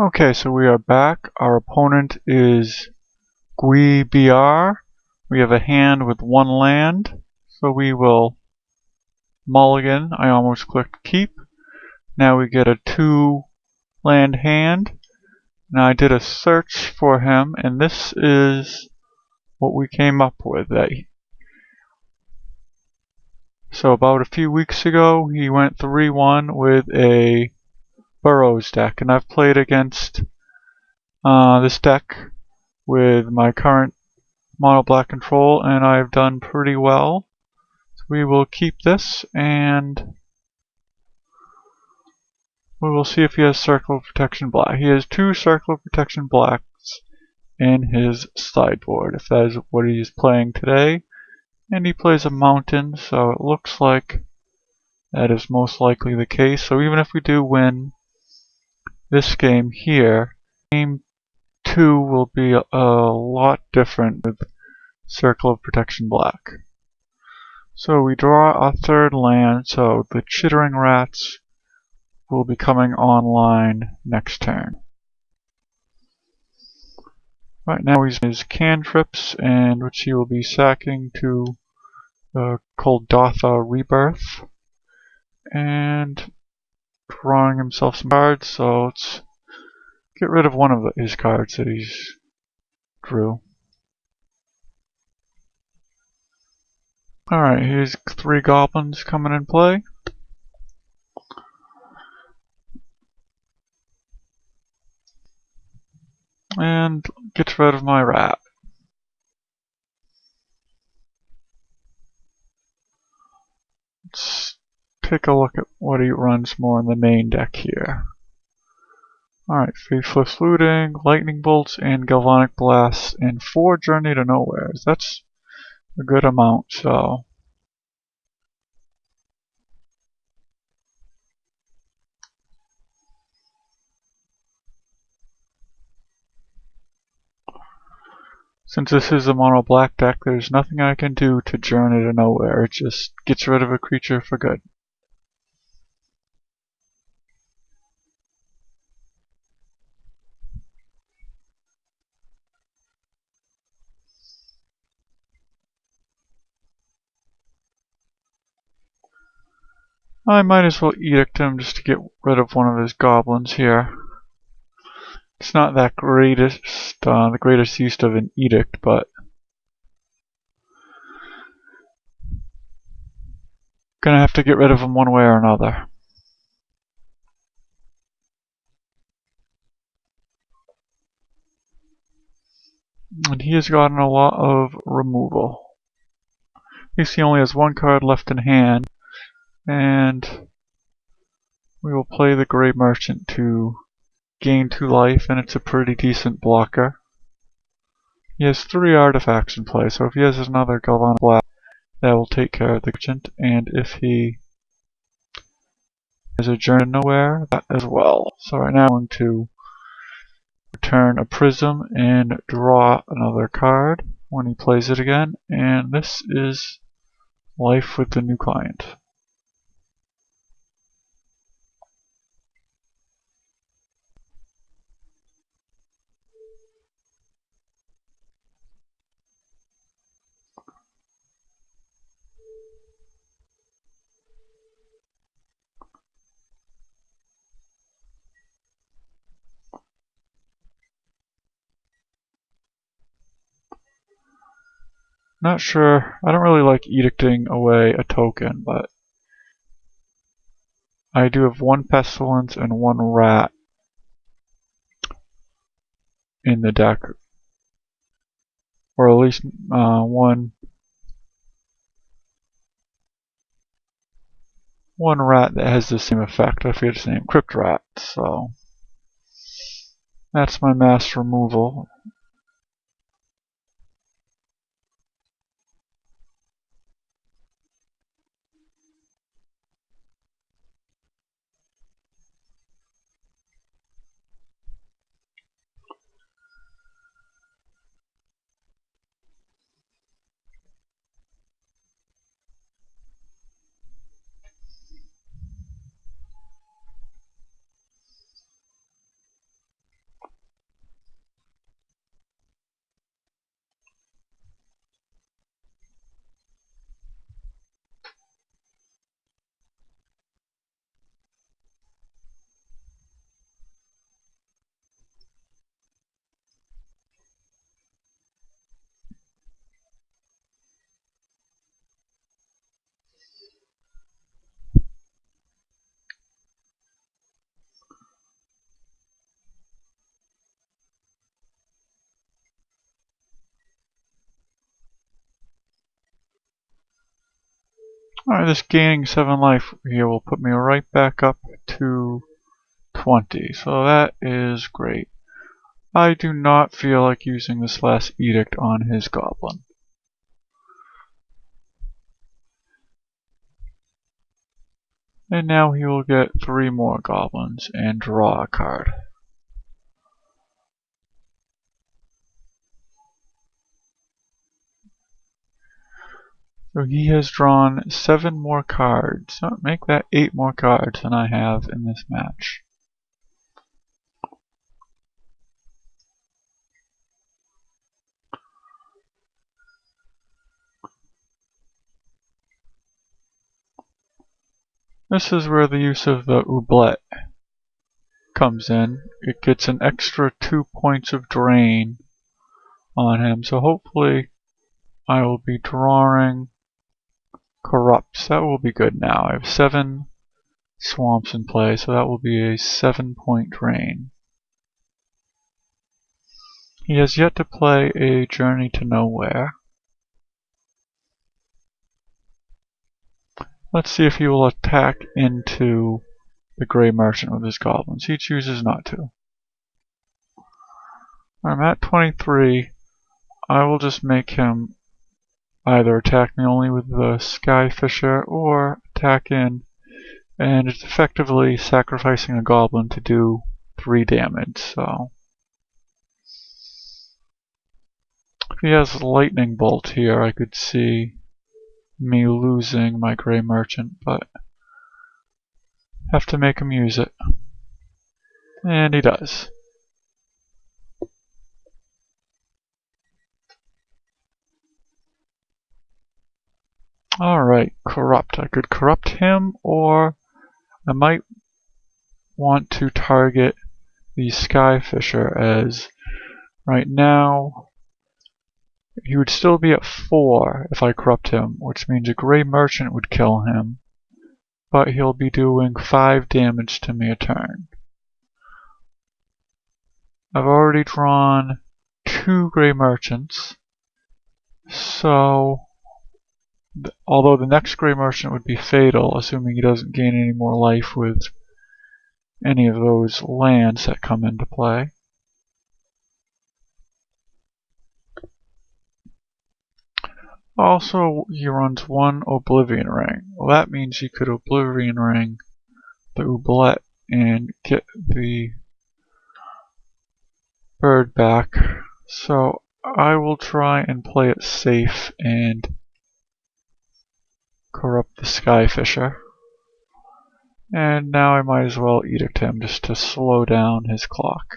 Okay, so we are back. Our opponent is Gui BR. We have a hand with one land, so we will mulligan. I almost clicked keep. Now we get a 2-land hand. Now I did a search for him, and this is what we came up with. So about a few weeks ago, he went 3-1 with a Boros deck, and I've played against this deck with my current mono black control, and I've done pretty well. So we will keep this, and we will see if he has Circle of Protection Black. He has 2 Circle of Protection Blacks in his sideboard, if that is what he is playing today. And he plays a mountain, so it looks like that is most likely the case. So even if we do win this game here, game 2 will be a lot different with Circle of Protection Black. So we draw our 3rd land, so the Chittering Rats will be coming online next turn. Right now he's his cantrips, and which he will be sacking to Kuldotha Rebirth, and drawing himself some cards, so let's get rid of one of his cards that he's drew. Alright, here's 3 goblins coming in play. And gets rid of my rat. Let's take a look at what he runs more in the main deck here. Alright, Faithless Looting, Lightning Bolts, and Galvanic Blasts, and 4 Journey to Nowheres. That's a good amount, so. Since this is a mono black deck, there's nothing I can do to Journey to Nowhere. It just gets rid of a creature for good. I might as well edict him just to get rid of one of his goblins here. It's not that the greatest use of an edict, but gonna have to get rid of him one way or another. And he has gotten a lot of removal. At least he only has 1 card left in hand, and we will play the Grey Merchant to gain 2 life, and it's a pretty decent blocker. He has 3 artifacts in play, so if he has another Galvanic Blast, that will take care of the merchant, and if he has a Journey to Nowhere, that as well. So right now I'm going to return a Prism and draw another card when he plays it again, and this is life with the new client. Not sure, I don't really like edicting away a token, but I do have 1 Pestilence and 1 Rat in the deck. Or at least one rat that has the same effect. I forget its name, Crypt Rat. So that's my mass removal. Alright, this gaining 7 life here will put me right back up to 20, so that is great. I do not feel like using this last edict on his goblin. And now he will get 3 more goblins and draw a card. So he has drawn 7 more cards. So make that 8 more cards than I have in this match. This is where the use of the oublet comes in. It gets an extra 2 points of drain on him, so hopefully I will be drawing corrupts. That will be good now. I have 7 swamps in play, so that will be a 7-point drain. He has yet to play a Journey to Nowhere. Let's see if he will attack into the Grey Merchant with his goblins. He chooses not to. I'm at 23. I will just make him either attack me only with the Sky Fisher or attack in, and it's effectively sacrificing a goblin to do 3 damage. So if he has Lightning Bolt here, I could see me losing my Grey Merchant, but have to make him use it. And he does. Alright, corrupt. I could corrupt him, or I might want to target the Sky Fisher, as right now he would still be at 4 if I corrupt him, which means a Grey Merchant would kill him, but he'll be doing 5 damage to me a turn. I've already drawn 2 Grey Merchants, so although the next Grey Merchant would be fatal, assuming he doesn't gain any more life with any of those lands that come into play. Also, he runs 1 Oblivion Ring. Well, that means he could Oblivion Ring the Oublet and get the bird back. So I will try and play it safe and corrupt the Sky Fisher. And now I might as well edict him just to slow down his clock.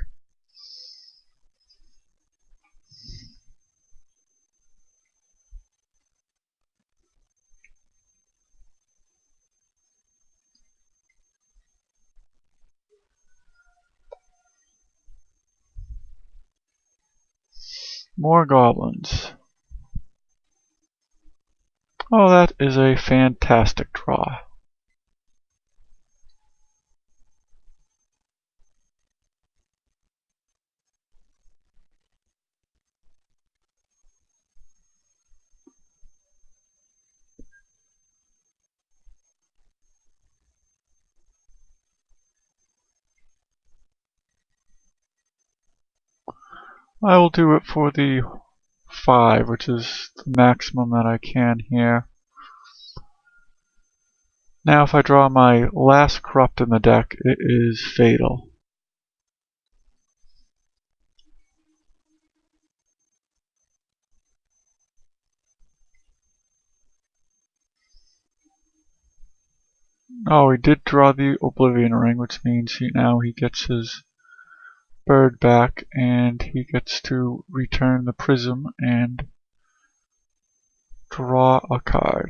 More goblins. Oh, that is a fantastic draw. I will do it for the 5, which is the maximum that I can here. Now if I draw my last corrupt in the deck, it is fatal. Oh, he did draw the Oblivion Ring, which means now he gets his bird back, and he gets to return the prism and draw a card.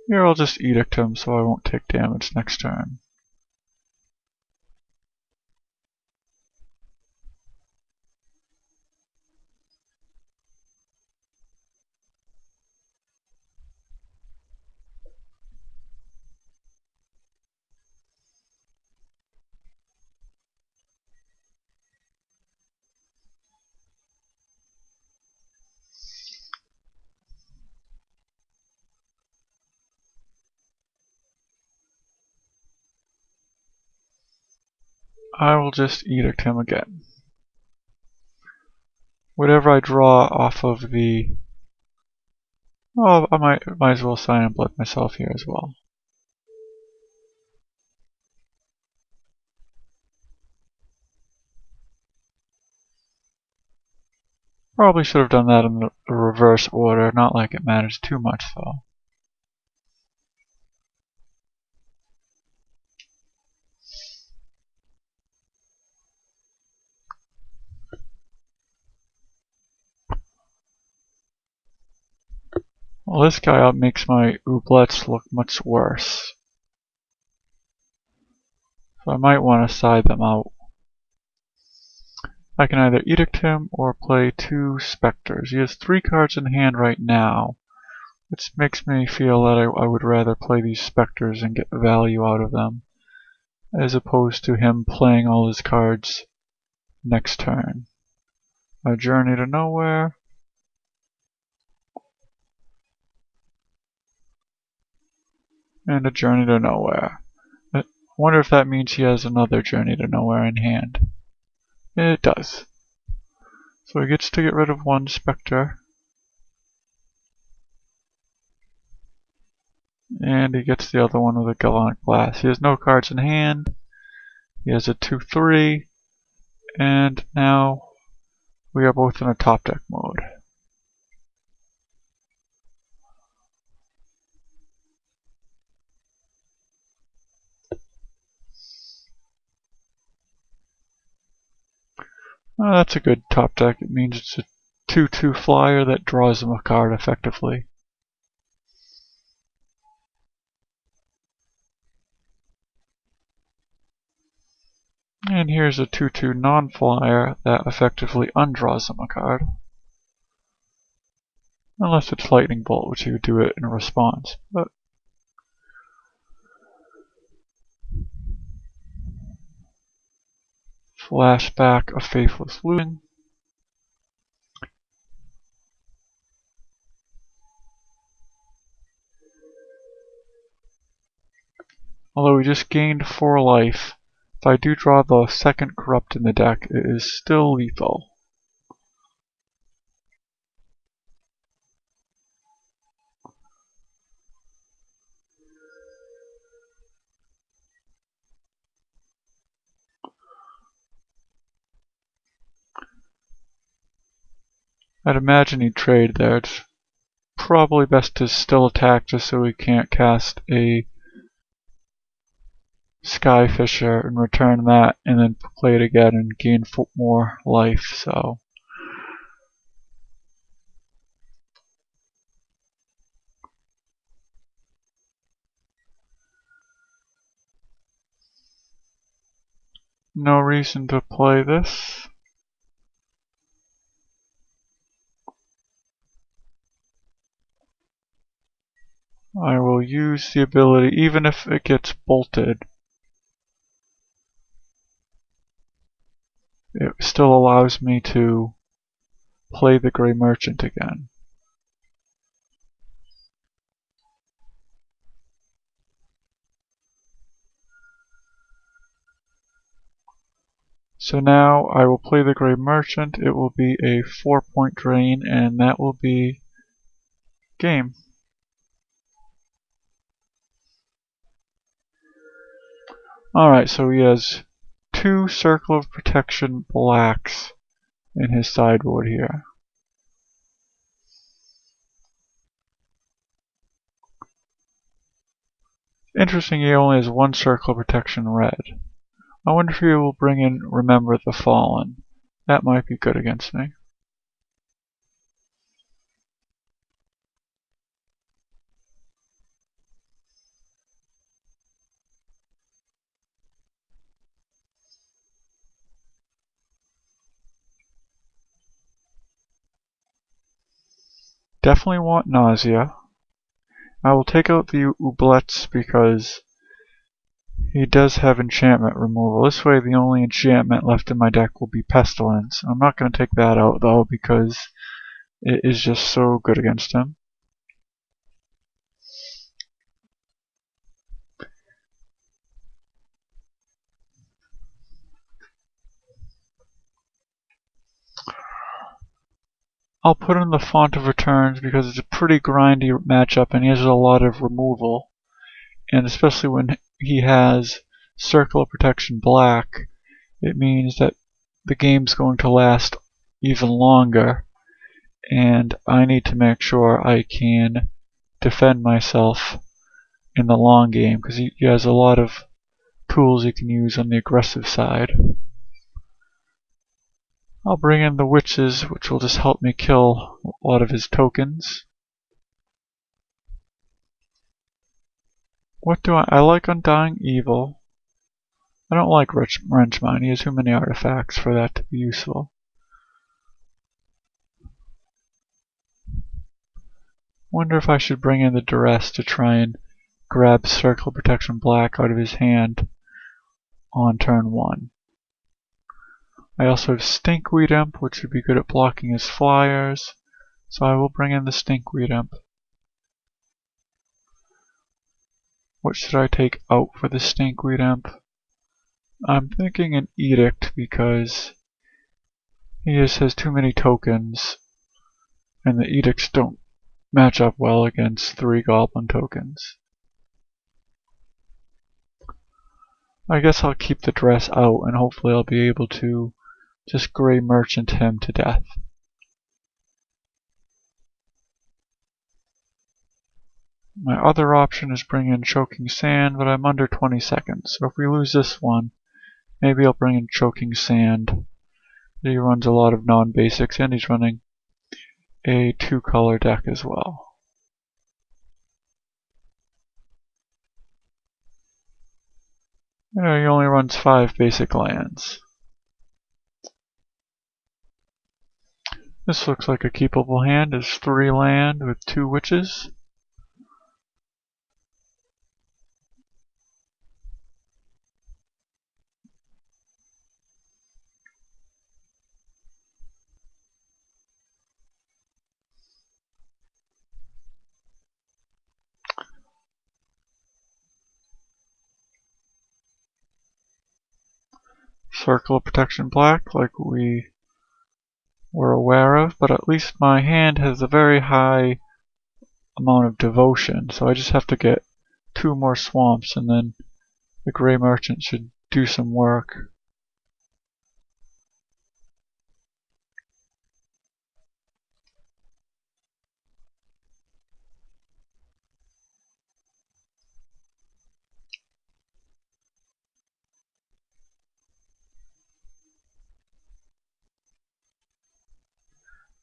Here I'll just edict him so I won't take damage next turn. I will just edict him again. Whatever I draw off of the... Oh, I might as well sign and blood myself here as well. Probably should have done that in the reverse order, not like it matters too much though. Well, this guy makes my oubliettes look much worse. So I might want to side them out. I can either edict him or play 2 specters. He has 3 cards in hand right now, which makes me feel that I would rather play these specters and get value out of them, as opposed to him playing all his cards next turn. A Journey to Nowhere. And a Journey to Nowhere. I wonder if that means he has another Journey to Nowhere in hand. It does. So he gets to get rid of 1 specter. And he gets the other one with a Galvanic Blast. He has no cards in hand. He has a 2/3. And now we are both in a top deck mode. Oh, that's a good top deck. It means it's a 2/2 flyer that draws him a card effectively. And here's a 2/2 non-flyer that effectively undraws him a card. Unless it's Lightning Bolt, which he would do it in response. But flashback of Faithless Looting. Although we just gained 4 life, if I do draw the second Corrupt in the deck, it is still lethal. I'd imagine he'd trade there. It's probably best to still attack just so we can't cast a Skyfisher and return that and then play it again and gain more life, so. No reason to play this. I will use the ability, even if it gets bolted, it still allows me to play the Grey Merchant again. So now I will play the Grey Merchant. It will be a 4-point drain, and that will be game. Alright, so he has 2 Circle of Protection blacks in his sideboard here. Interesting, he only has 1 Circle of Protection red. I wonder if he will bring in Remember the Fallen. That might be good against me. Definitely want Nausea. I will take out the oubliettes because he does have enchantment removal. This way the only enchantment left in my deck will be Pestilence. I'm not going to take that out though because it is just so good against him. I'll put in the Font of Returns because it's a pretty grindy matchup and he has a lot of removal. And especially when he has Circle of Protection Black, it means that the game's going to last even longer. And I need to make sure I can defend myself in the long game because he has a lot of tools he can use on the aggressive side. I'll bring in the witches, which will just help me kill a lot of his tokens. What do I like Undying Evil. I don't like Wrench Mine. He has too many artifacts for that to be useful. Wonder if I should bring in the Duress to try and grab Circle Protection Black out of his hand on turn 1. I also have Stinkweed Imp, which would be good at blocking his flyers, so I will bring in the Stinkweed Imp. What should I take out for the Stinkweed Imp? I'm thinking an Edict because he just has too many tokens, and the Edicts don't match up well against 3 Goblin tokens. I guess I'll keep the Dress out and hopefully I'll be able to just Grey Merchant him to death. My other option is bring in Choking Sand, but I'm under 20 seconds, so if we lose this one, maybe I'll bring in Choking Sand. He runs a lot of non-basics and he's running a 2-color deck as well. He only runs 5 basic lands. This looks like a keepable hand. It's 3 land with 2 witches. Circle of Protection Black, like we were aware of, but at least my hand has a very high amount of devotion, so I just have to get 2 more swamps and then the Grey Merchant should do some work.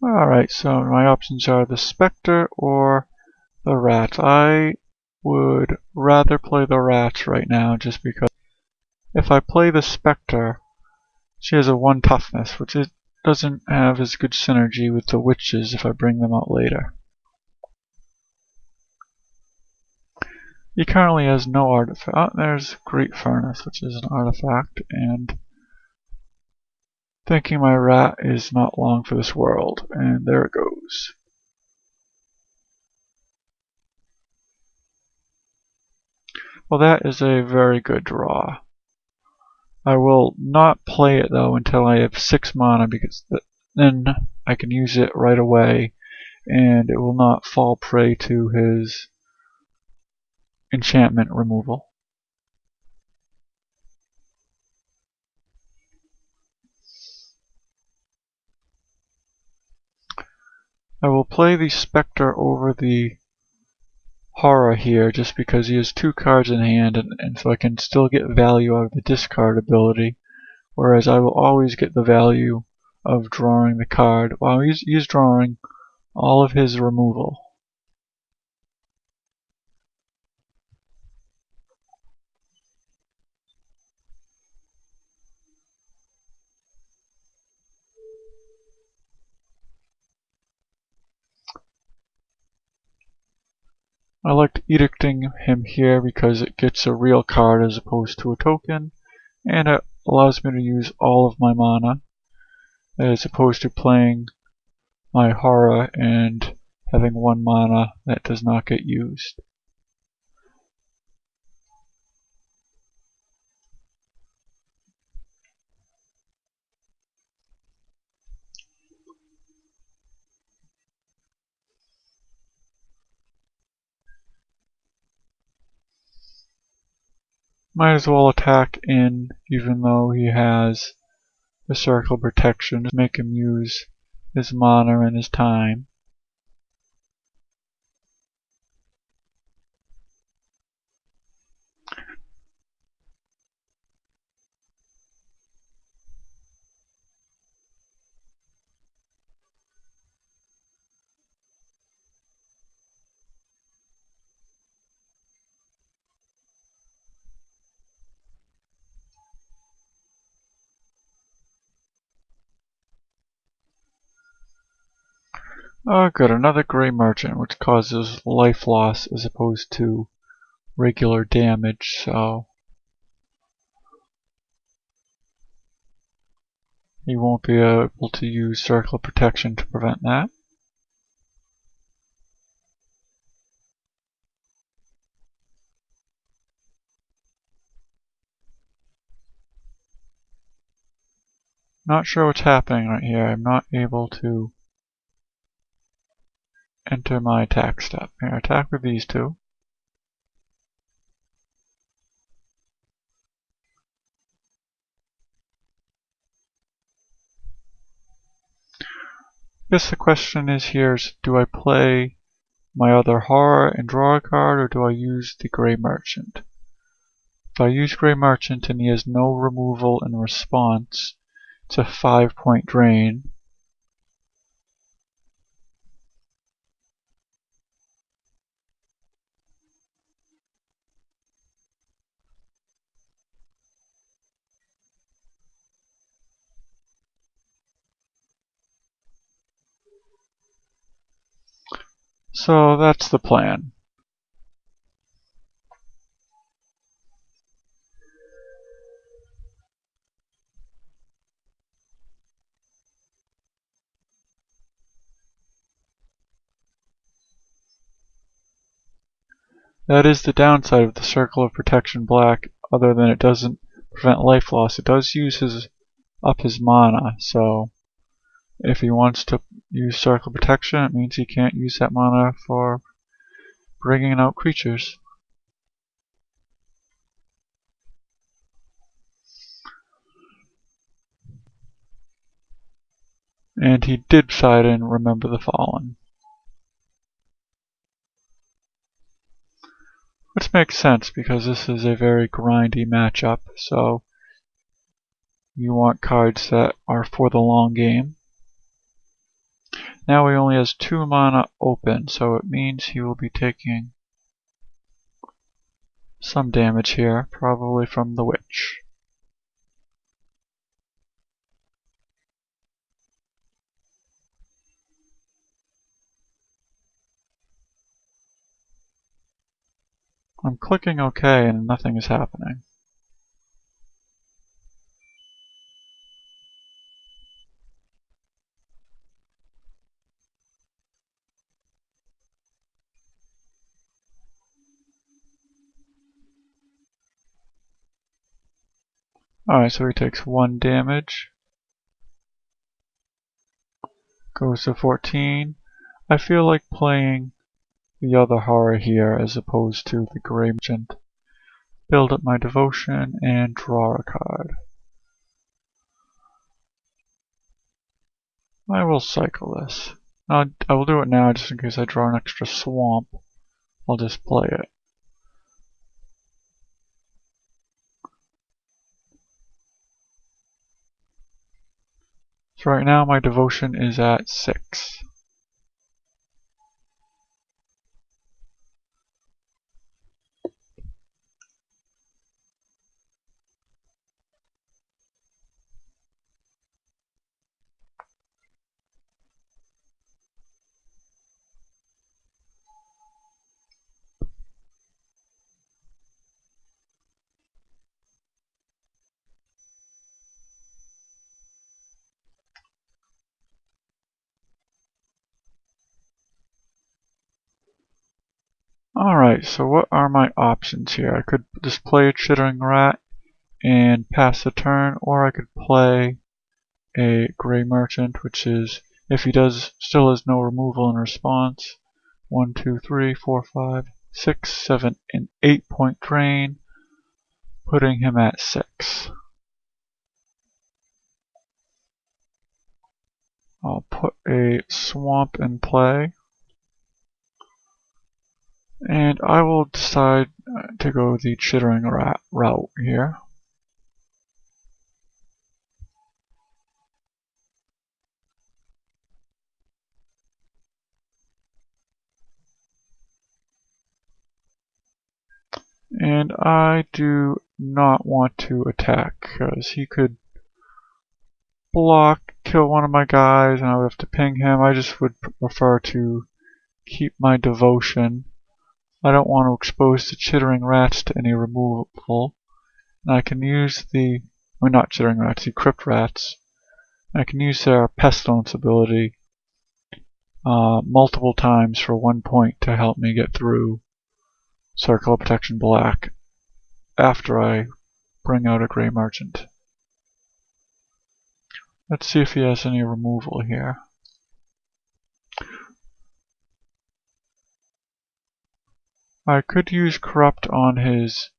Alright, so my options are the Spectre or the Rats. I would rather play the Rats right now just because if I play the Spectre, she has a 1 toughness, which it doesn't have as good synergy with the Witches if I bring them out later. He currently has no artifact. Oh, there's Great Furnace, which is an artifact, and thinking my rat is not long for this world, and there it goes. Well, that is a very good draw. I will not play it though until I have 6 mana because then I can use it right away and it will not fall prey to his enchantment removal. I will play the Spectre over the Horror here just because he has 2 cards in hand and so I can still get value out of the discard ability, whereas I will always get the value of drawing the card while he's drawing all of his removal. I liked edicting him here because it gets a real card as opposed to a token, and it allows me to use all of my mana as opposed to playing my horror and having 1 mana that does not get used. Might as well attack in, even though he has the circle protection, to make him use his mana and his time. Oh good, another Grey Merchant, which causes life loss as opposed to regular damage, so he won't be able to use Circle Protection to prevent that. Not sure what's happening right here. I'm not able to enter my attack step. Here, attack with these two. I guess the question is here is, do I play my other horror and draw a card, or do I use the Grey Merchant? If I use Grey Merchant and he has no removal in response, it's a 5-point drain. So that's the plan. That is the downside of the Circle of Protection Black, other than it doesn't prevent life loss. It does use up his mana, so if he wants to use Circle Protection, it means he can't use that mana for bringing out creatures. And he did side in Remember the Fallen. Which makes sense because this is a very grindy matchup, so you want cards that are for the long game. Now he only has 2 mana open, so it means he will be taking some damage here, probably from the Witch. I'm clicking OK and nothing is happening. Alright, so he takes 1 damage. Goes to 14. I feel like playing the other horror here as opposed to the Grey Merchant. Build up my devotion and draw a card. I will cycle this. I will do it now just in case I draw an extra swamp. I'll just play it. So right now my devotion is at 6. Alright, so what are my options here? I could just play a Chittering Rat and pass the turn, or I could play a Grey Merchant, which is, if he still has no removal in response, 1, 2, 3, 4, 5, 6, 7, and 8-point drain. putting him at 6. I'll put a swamp in play, and I will decide to go the chittering rat route here. And I do not want to attack, because he could block, kill one of my guys, and I would have to ping him. I just would prefer to keep my devotion. I don't want to expose the chittering rats to any removal. And I can use not chittering rats, the crypt rats. I can use their pestilence ability multiple times for 1 point to help me get through Circle of Protection Black after I bring out a Grey Merchant. Let's see if he has any removal here. I could use Corrupt on his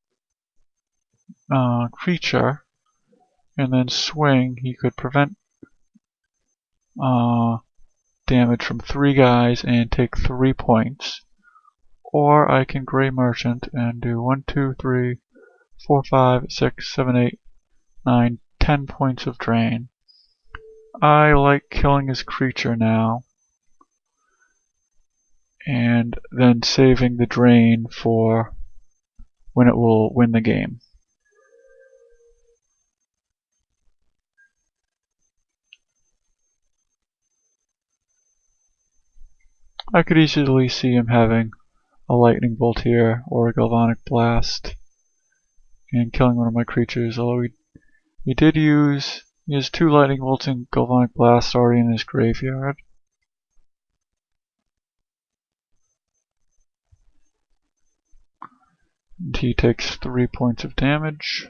creature, and then swing. He could prevent damage from 3 guys and take 3 points. Or I can Grey Merchant and do 1, 2, 3, 4, 5, 6, 7, 8, 9, 10 points of drain. I like killing his creature now, and then saving the drain for when it will win the game. I could easily see him having a lightning bolt here or a galvanic blast and killing one of my creatures, although he has 2 lightning bolts and galvanic blast already in his graveyard. And he takes 3 points of damage.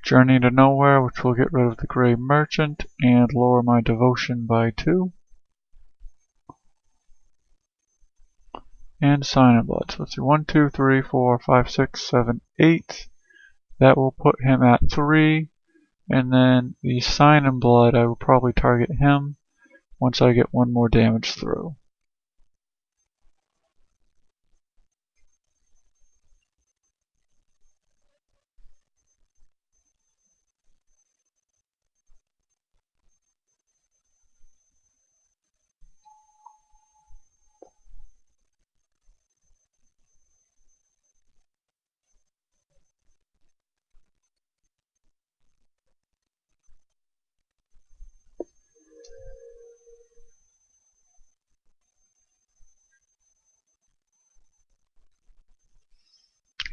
Journey to Nowhere, which will get rid of the Grey Merchant and lower my devotion by 2. And Sign in Blood. So let's see, 1, 2, 3, 4, 5, 6, 7, 8. That will put him at 3. And then the Sign in Blood, I will probably target him once I get 1 more damage through.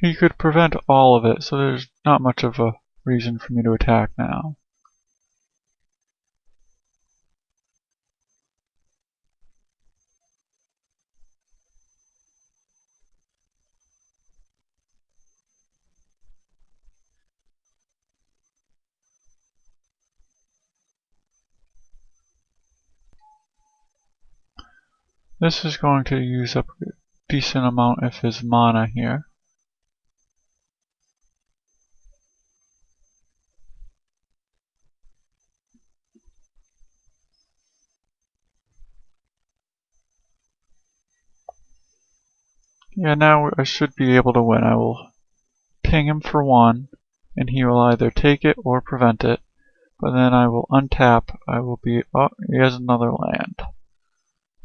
He could prevent all of it, so there's not much of a reason for me to attack now. This is going to use up a decent amount of his mana here. Yeah, now I should be able to win. I will ping him for 1, and he will either take it or prevent it. But then I will untap. Oh, he has another land.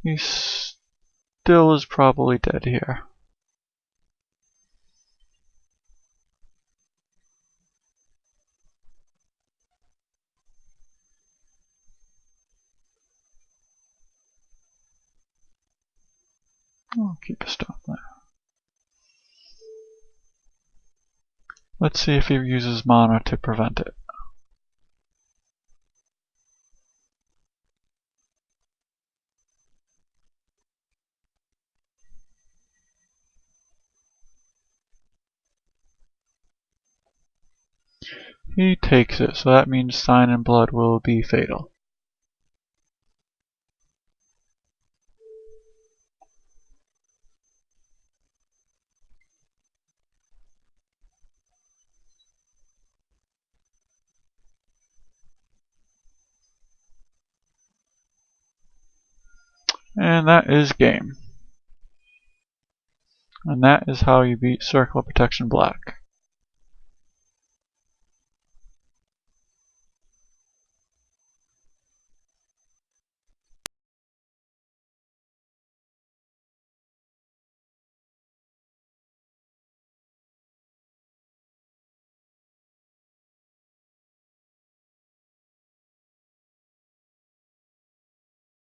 He still is probably dead here. I'll keep a stop there. Let's see if he uses mana to prevent it. He takes it, so that means Sign in Blood will be fatal. And that is game. And that is how you beat Circle of Protection Black.